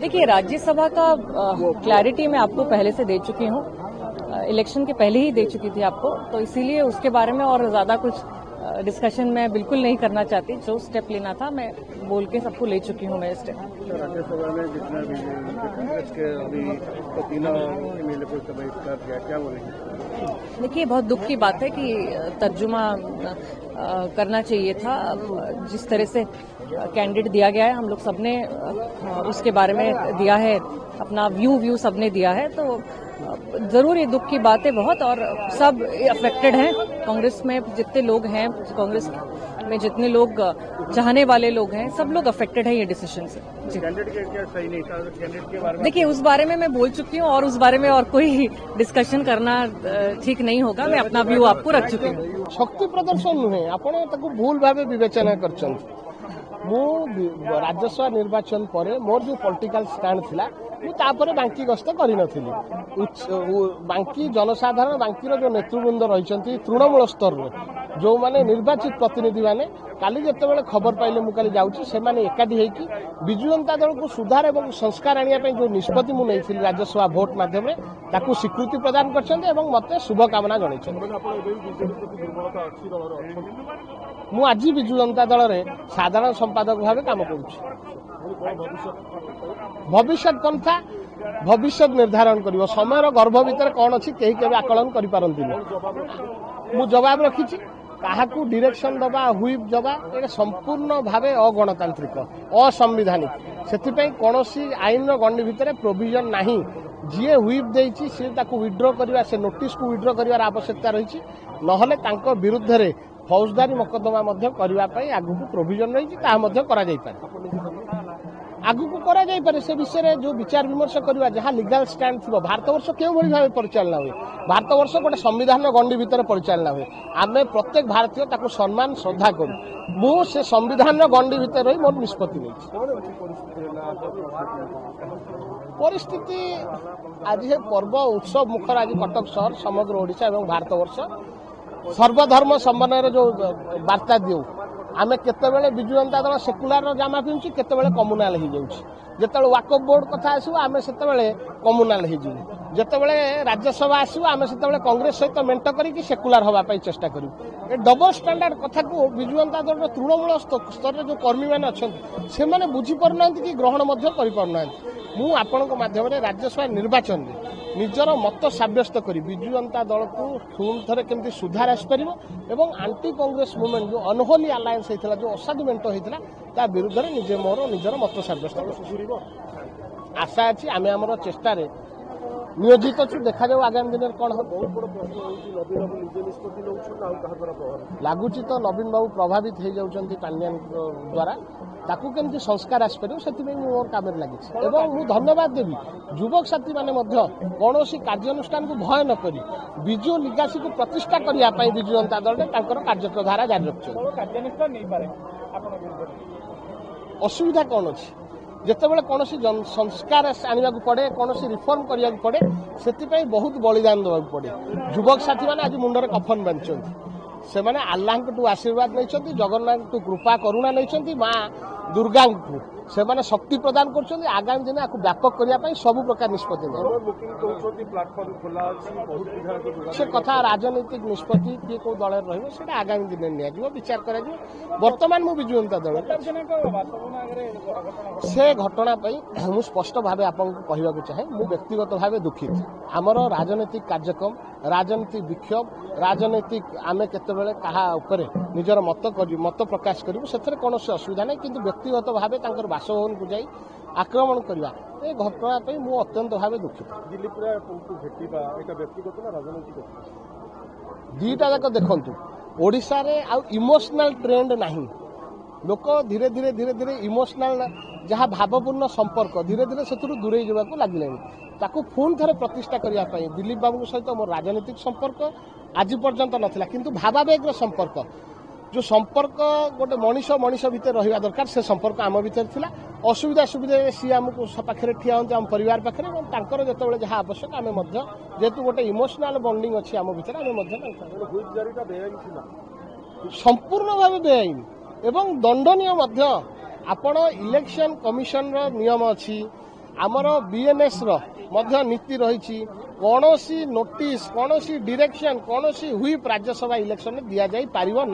देखिए, राज्यसभा का क्लैरिटी मैं आपको पहले से दे चुकी हूँ, इलेक्शन के पहले ही दे चुकी थी आपको, तो इसीलिए उसके बारे में और ज्यादा कुछ डिस्कशन मैं बिल्कुल नहीं करना चाहती। जो स्टेप लेना था मैं बोल के सबको ले चुकी हूँ मैं स्टेप। राज्यसभा में जितना भी कांग्रेस के अभी तो तीनों एमएलए को बहिष्कार किया, क्या बोलेंगे? देखिए, बहुत दुख की बात है कि तर्जुमा करना चाहिए था। जिस तरह से कैंडिडेट दिया गया है, हम लोग सबने उसके बारे में दिया है, अपना व्यू सबने दिया है, तो जरूर ये दुख की बात है बहुत, और सब अफेक्टेड हैं। कांग्रेस में जितने लोग हैं, कांग्रेस में जितने लोग चाहने वाले लोग हैं, सब लोग अफेक्टेड हैं ये डिसीजन से। कैंडिडेट क्या सही नहीं था? कैंडिडेट के बारे में देखिए, उस बारे में मैं बोल चुकी हूँ और उस बारे में और कोई डिस्कशन करना ठीक नहीं होगा। मैं अपना व्यू आपको रख चुकी हूँ। शक्ति प्रदर्शन नुहे, आपण ताको भूल भावे विवेचना करछन। मु राज्यसभा निर्वाचन पर मोर जो पॉलिटिकल स्टैंड थिला मु तापर बांकी गस्त करि नथिली। बांकी जनसाधारण बांकी जो नेतृवृंद रही तृणमूल स्तर जो माने निर्वाचित प्रतिनिधि माने काली जिते खबर पाइले मु काली जाउची से माने एकाठी हेकी बिजु जनता दल को सुधार एवं संस्कार आनिया पे जो निष्पत्ति मु नैथिली राज्यसभा भोट माध्यम ताकू स्वीकृति प्रदान करछन्ते एवं मते शुभकामना जणाइछन्ते। मु आज बिजु जनता दल रे साधारण संपादक भाव काम करुछि। भविष्य पंथा भविष्य निर्धारण करिवो, समय गर्भ भितर कौन अच्छी कहीं केबे आकलन करि पारंतिनि। मु जवाब रखिछि, काहाकू डायरेक्शन दबा हुईप दबा ये संपूर्ण भावे अगणतांत्रिक असंविधानिक। सेथिपई कोनोसी आईन गंडी भितर प्रोविजन नाही। जी हुईप देइछि से ताकू विड्रॉ करबा, से नोटिस को विड्रॉ करिवार आवश्यकता रहिछि, नहले तांको विरुद्ध रे फौजदारी मकदमा मध्य करबा पई आगुकू प्रोविजन रहिछि, ता मध्य करा जाई पारे। आगुकू करा जाई पारे से विषय रे जो विचार विमर्श करबा, जहां लीगल स्टैंड थिबो। भारतवर्ष केउ भली भावे परिचालना हुए, भारतवर्ष गोटे संविधान गंडी भितर परिचालना हुए। आमे प्रत्येक भारतीय ताकू सम्मान श्रद्धा करू। मु से संविधान गंडी भितर रही मोर निष्पत्ति नैछि। परिस्थिति आज हे पर्व उत्सव मुखर आज कटक शहर समग्र ओडिशा एवं भारतवर्ष सर्वधर्म सम्मानर जो वार्ता दिउ। आमे केतेबेले बिजु जनता दल सेकुलार जामा पिंची, केतेबेले कम्युनाल हो जाउछि। जेतेबेले वाकफ बोर्ड कथा आसीबो आमे सेतेबेले कम्युनाल हो जिवु। जेतेबेले राज्यसभा आसीबो आमे सेतेबेले कांग्रेस सहित मेंट करिकि सेकुलार होबा पई चेष्टा करू। ए डबल स्टैंडर्ड कथा को बिजु जनता दल तृणमूल स्तर जो कर्मी माने अछंती से माने बुझी परनांती कि ग्रहण मध्य करि परनांती। मु आपनक माध्यम रे राज्यसभा निर्वाचन निजर मत सब्यस्त करी बिजु जनता दल को पुणी थे केमती सुधार आसपार एवं आंटी कांग्रेस मुवमेंट जो अनहोली अलायंस होता जो असाधु मेंट होता ता विरुद्ध में निजे मोर निजर मत सब्यस्त आशा अच्छी आम आम चेष्टा नियोजित अच्छु। देखा जाऊ आगामी दिन कौन हम लगुच तो नवीन बाबू प्रभावित हो जाती पांड्यान द्वारा ताकू केमती संस्कार आसपार से मोर काम लगी। मु धन्यवाद देवी युवक साथी मैंने कौन कार्यानुष्ठान को भय न करी विजु लिगासी को प्रतिष्ठा करने विजु जनता दल कार्यधारा जारी रखते। असुविधा कौन अच्छी जितेबाला कौन संस्कार आने पड़े कौन रिफॉर्म करने पड़े से बहुत बलिदान देवा पड़े। युवक साथी मैंने आज मुंडे कफन बांधि से मैंने आल्लाह आशीर्वाद नहीं, जगन्नाथ कृपा करुणा नहीं, माँ दुर्गा से मैंने शक्ति प्रदान कर आगामी दिन आपको व्यापक करने सब प्रकार निष्पत्ति से कथा राजनैतिक निष्पत्ति किए कौ दल रही आगामी दिन नि विचार कर बर्तमान मु बिजु जनता दल से घटना मुझे स्पष्ट भाव आपको कहवाक चाहे मु व्यक्तिगत भाव दुखित। आमर राजनैतिक कार्यक्रम राजनीतिक विक्षोभ राजनैतिक आम केतबेले कहा उपरे निजर मत प्रकाश करूँ से कौन असुविधा नहीं, किंतु व्यक्तिगत भाव बासभवन को जाई आक्रमण करवा ए घटना पे मु अत्यंत भाव दुखित। दीटा जाक देखंतु ओडिशा रे आ इमोशनल ट्रेंड नहीं। लोक धीरे धीरे धीरे धीरे इमोशनल जहाँ भावपूर्ण संपर्क धीरे धीरे से दूरे जावाक लगे ताकू पुणी थे प्रतिष्ठा करने दिलीप बाबू सहित मोर राजनीतिक संपर्क आज पर्यंत नाला, किंतु भावावेगर संपर्क जो संपर्क गोटे मनीष मनीष भितर रहा दरकार से संपर्क आम भीतर थिला। असुविधा सुविधा सी आमको पाखे ठिया होती आम परिवार पाखे जो जहाँ आवश्यक आम जेहेतु गोटे इमोशनल बॉन्डिंग अच्छी आम भीतर संपूर्ण भाव बेआईन एवं दंडनीय आपण इलेक्शन कमिशन नियम अच्छी आमर बीएनएस रो नीति रही कौन नोटिस कौन डिरेक्शन कौन व्हिप राज्यसभा इलेक्शन दि जाई पारिबो ना।